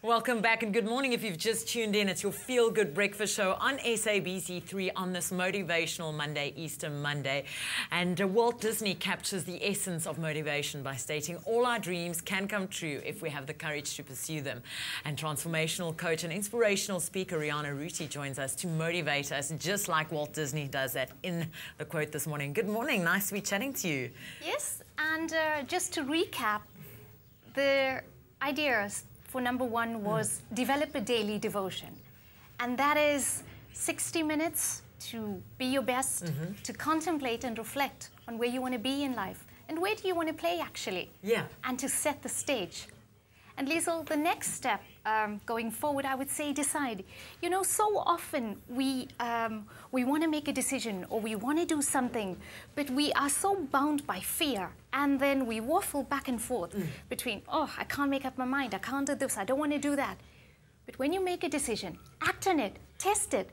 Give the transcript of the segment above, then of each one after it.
Welcome back and good morning. If you've just tuned in, it's your Feel Good Breakfast Show on SABC3 on this Motivational Monday, Easter Monday. And Walt Disney captures the essence of motivation by stating all our dreams can come true if we have the courage to pursue them. And transformational coach and inspirational speaker Rehana Rutti joins us to motivate us just like Walt Disney does that in the quote this morning. Good morning. Nice to be chatting to you. Yes, and just to recap, the ideas for number one was develop a daily devotion. And that is 60 minutes to be your best, to contemplate and reflect on where you want to be in life and where do you want to play actually. Yeah. And to set the stage. And Liesl, the next step going forward, I would say decide. You know, so often we want to make a decision or we want to do something, but we are so bound by fear. And then we waffle back and forth between, oh, I can't make up my mind, I can't do this, I don't want to do that. But when you make a decision, act on it, test it,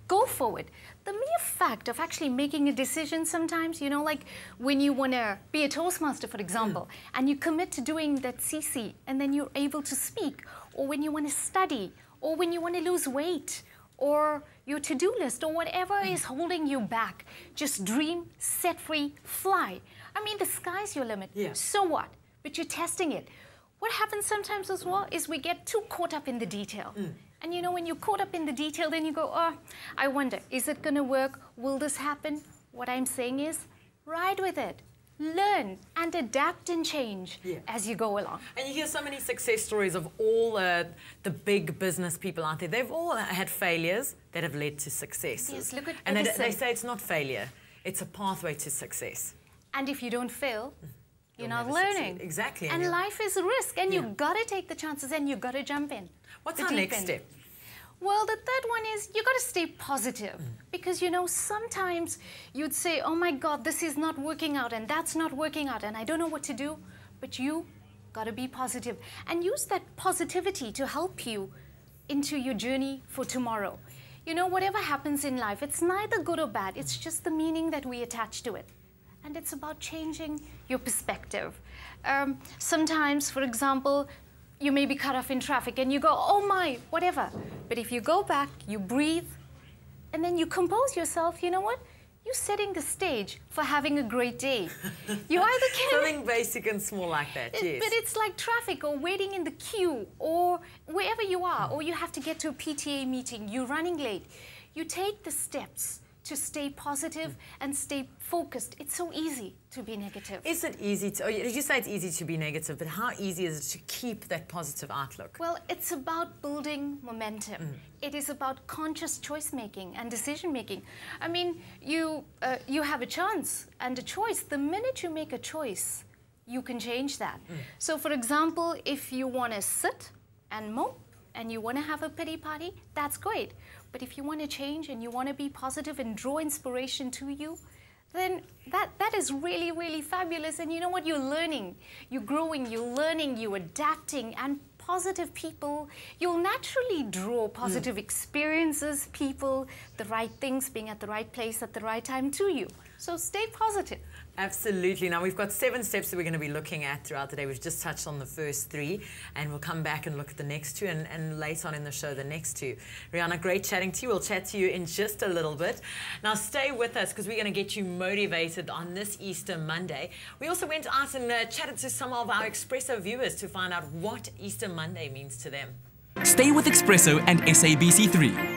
go forward. The mere fact of actually making a decision sometimes, you know, like when you want to be a Toastmaster, for example, and you commit to doing that CC and then you're able to speak, or when you want to study, or when you want to lose weight, or your to-do list, or whatever is holding you back. Just dream, set free, fly. I mean, the sky's your limit. Yeah. So what? But you're testing it. What happens sometimes as well is we get too caught up in the detail. And you know, when you're caught up in the detail, then you go, oh, I wonder, is it going to work? Will this happen? What I'm saying is, ride with it. Learn and adapt and change as you go along. And you hear so many success stories of all the big business people out there. They've all had failures that have led to successes. Yes, look at and Edison. they say it's not failure, it's a pathway to success. And if you don't fail, you're You'll not never learning. succeed. Exactly. And life is a risk, and you've got to take the chances, and you've got to jump in. What's The our deep next end. step? Well, the third one is you got to stay positive. Because, you know, sometimes you'd say, oh my God, this is not working out and that's not working out and I don't know what to do. But you got to be positive and use that positivity to help you into your journey for tomorrow. You know, whatever happens in life, it's neither good or bad. It's just the meaning that we attach to it. And it's about changing your perspective. Sometimes, for example, you may be cut off in traffic and you go, oh my, whatever. But if you go back, you breathe, and then you compose yourself, you know what? You're setting the stage for having a great day. You either can... Something basic and small like that, yes. But it's like traffic or waiting in the queue or wherever you are, or you have to get to a PTA meeting, you're running late. You take the steps to stay positive and stay focused. It's so easy to be negative. Is it easy to, you say it's easy to be negative, but how easy is it to keep that positive outlook? Well, it's about building momentum. It is about conscious choice making and decision making. I mean, you have a chance and a choice. The minute you make a choice, you can change that. So for example, if you want to sit and mope and you want to have a pity party, that's great. But if you want to change and you want to be positive and draw inspiration to you, then that is really, really fabulous. And you know what? You're learning, you're growing, you're learning, you're adapting. And positive people, you'll naturally draw positive experiences, people, the right things, being at the right place at the right time to you. So stay positive. Absolutely. Now, we've got 7 steps that we're going to be looking at throughout the day. We've just touched on the first 3, and we'll come back and look at the next 2, and later on in the show, the next 2. Rehana, great chatting to you. We'll chat to you in just a little bit. Now, stay with us because we're going to get you motivated on this Easter Monday. We also went out and chatted to some of our Expresso viewers to find out what Easter Monday means to them. Stay with Expresso and SABC3.